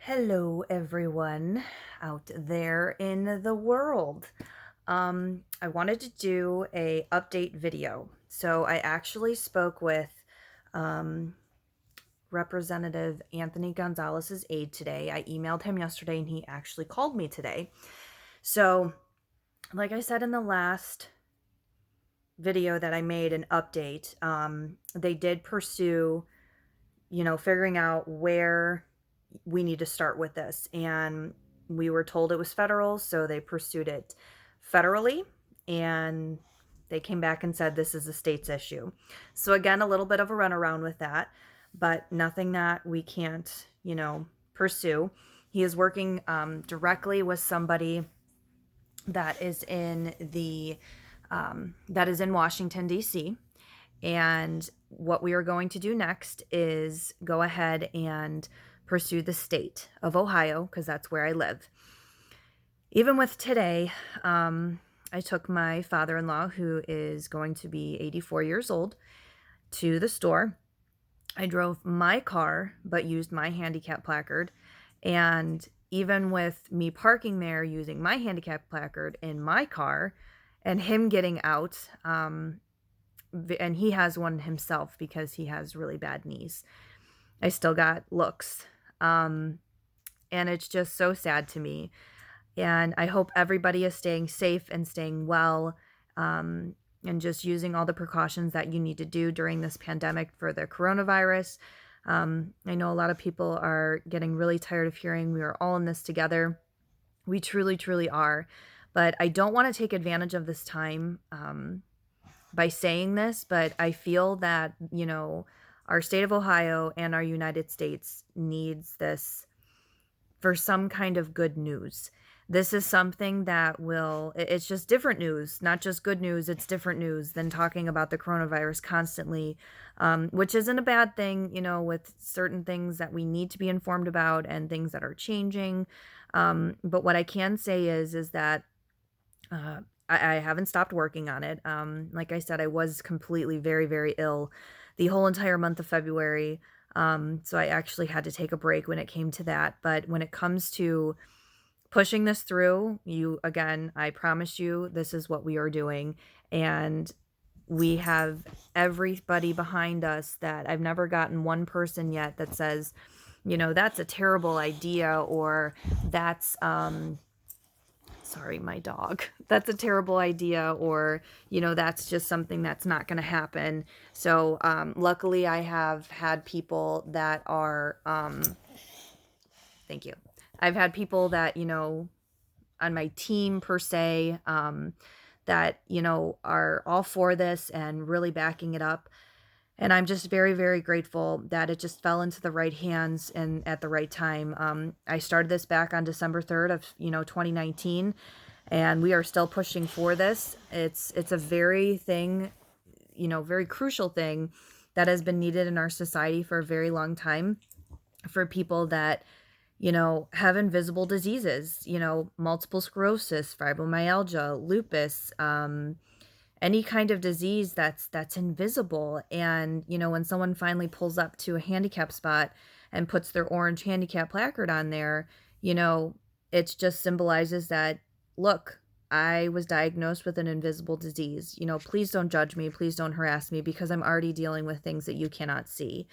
Hello, everyone out there in the world. I wanted to do a update video. So I actually spoke with um, Representative Anthony Gonzalez's aide today. I emailed him yesterday and he actually called me today. So, like I said in the last video that I made, an update, they did pursue, figuring out where we need to start with this. And we were told it was federal, so they pursued it federally. And they came back and said this is a state's issue. So, again, a little bit of a runaround with that, but nothing that we can't, pursue. He is working directly with somebody that is in Washington, D.C. And what we are going to do next is go ahead and pursue the state of Ohio, because that's where I live. Even with today, I took my father-in-law, who is going to be 84 years old, to the store. I drove my car, but used my handicap placard. And even with me parking there using my handicap placard in my car and him getting out, and he has one himself because he has really bad knees, I still got looks. And it's just so sad to me. And I hope everybody is staying safe and staying well, and just using all the precautions that you need to do during this pandemic for the coronavirus. I know a lot of people are getting really tired of hearing we are all in this together. We truly, truly are. But I don't want to take advantage of this time by saying this, but I feel that, our state of Ohio and our United States needs this for some kind of good news. This is something that it's just different news, not just good news. It's different news than talking about the coronavirus constantly, which isn't a bad thing, with certain things that we need to be informed about and things that are changing. But what I can say is that I haven't stopped working on it. Like I said, I was completely very, very ill the whole entire month of February. So I actually had to take a break when it came to that. But when it comes to pushing this through, I promise you, this is what we are doing. And we have everybody behind us. That I've never gotten one person yet that says, that's a terrible idea, or that's, sorry, my dog. That's a terrible idea, or, that's just something that's not going to happen. So, luckily, I have had people that are, thank you. I've had people that, on my team per se, that, are all for this and really backing it up. And I'm just very, very grateful that it just fell into the right hands and at the right time. I started this back on December 3rd of, 2019, and we are still pushing for this. It's a very very crucial thing that has been needed in our society for a very long time, for people that, have invisible diseases, multiple sclerosis, fibromyalgia, lupus, any kind of disease that's invisible. And, when someone finally pulls up to a handicap spot and puts their orange handicap placard on there, it just symbolizes that, look, I was diagnosed with an invisible disease. Please don't judge me. Please don't harass me, because I'm already dealing with things that you cannot see.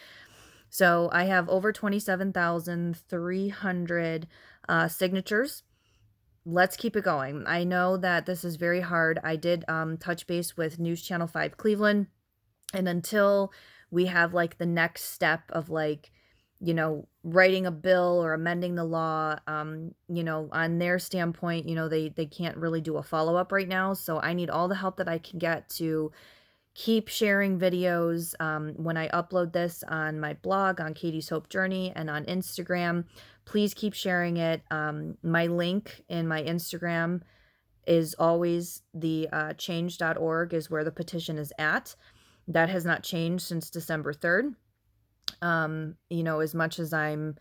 So I have over 27,300 signatures. Let's keep it going. I know that this is very hard. I did touch base with News Channel 5 Cleveland, and until we have the next step of writing a bill or amending the law, on their standpoint, they can't really do a follow-up right now. So I need all the help that I can get to keep sharing videos. When I upload this on my blog, on Katie's Hope Journey, and on Instagram, please keep sharing it. My link in my Instagram is always the change.org is where the petition is at. That has not changed since December 3rd. As much as I'm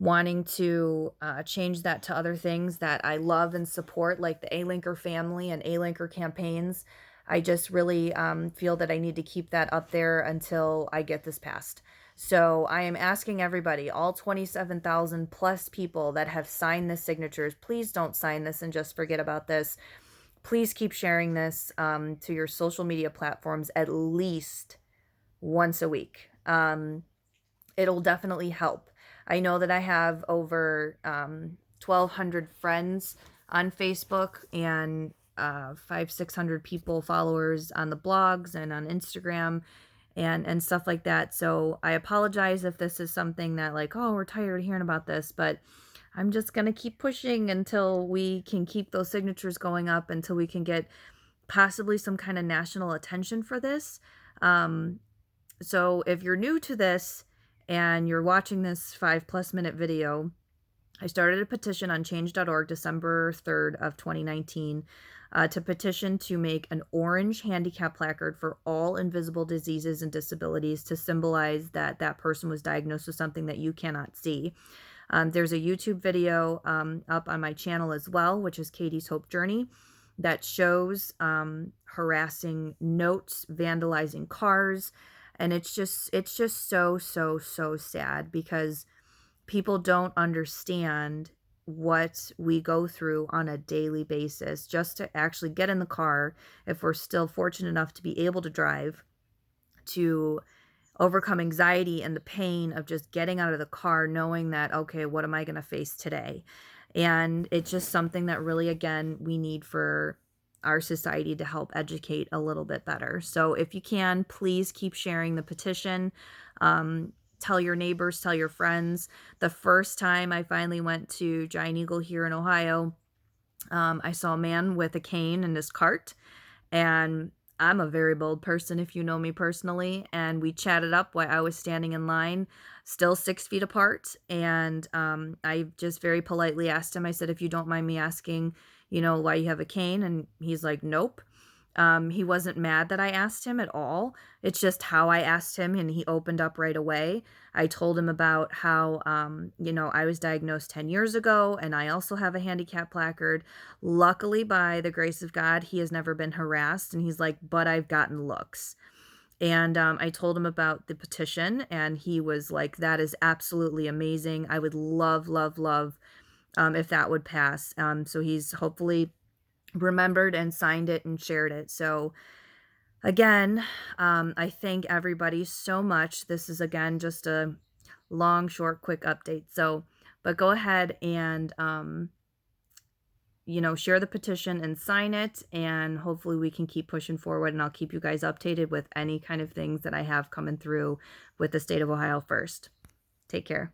wanting to change that to other things that I love and support, like the A-Linker family and A-Linker campaigns, I just really feel that I need to keep that up there until I get this passed. So I am asking everybody, all 27,000 plus people that have signed the signatures, please don't sign this and just forget about this. Please keep sharing this to your social media platforms at least once a week. It'll definitely help. I know that I have over 1,200 friends on Facebook and 600 people followers on the blogs and on Instagram and stuff like that. So I apologize if this is something that like, oh, we're tired of hearing about this, but I'm just going to keep pushing until we can keep those signatures going up, until we can get possibly some kind of national attention for this. So if you're new to this and you're watching this 5+ minute video, I started a petition on change.org December 3rd of 2019 to petition to make an orange handicap placard for all invisible diseases and disabilities to symbolize that that person was diagnosed with something that you cannot see. There's a YouTube video up on my channel as well, which is Katie's Hope Journey, that shows harassing notes, vandalizing cars, and it's just so sad, because people don't understand what we go through on a daily basis just to actually get in the car, if we're still fortunate enough to be able to drive, to overcome anxiety and the pain of just getting out of the car knowing that, okay, what am I going to face today? And it's just something that really, again, we need for our society to help educate a little bit better. So if you can, please keep sharing the petition. Tell your neighbors, tell your friends. The first time I finally went to Giant Eagle here in Ohio, I saw a man with a cane in his cart, and I'm a very bold person, if you know me personally, and we chatted up while I was standing in line, still 6 feet apart, and I just very politely asked him, I said, if you don't mind me asking, why you have a cane? And he's like, nope. He wasn't mad that I asked him at all. It's just how I asked him, and he opened up right away. I told him about how, I was diagnosed 10 years ago, and I also have a handicap placard. Luckily, by the grace of God, he has never been harassed. And he's like, but I've gotten looks. And I told him about the petition, and he was like, that is absolutely amazing. I would love, love, love if that would pass. So he's hopefully remembered and signed it and shared it. So again, I thank everybody so much. This is, again, just a long, short, quick update. So, but go ahead and, share the petition and sign it, and hopefully we can keep pushing forward, and I'll keep you guys updated with any kind of things that I have coming through with the state of Ohio first. Take care.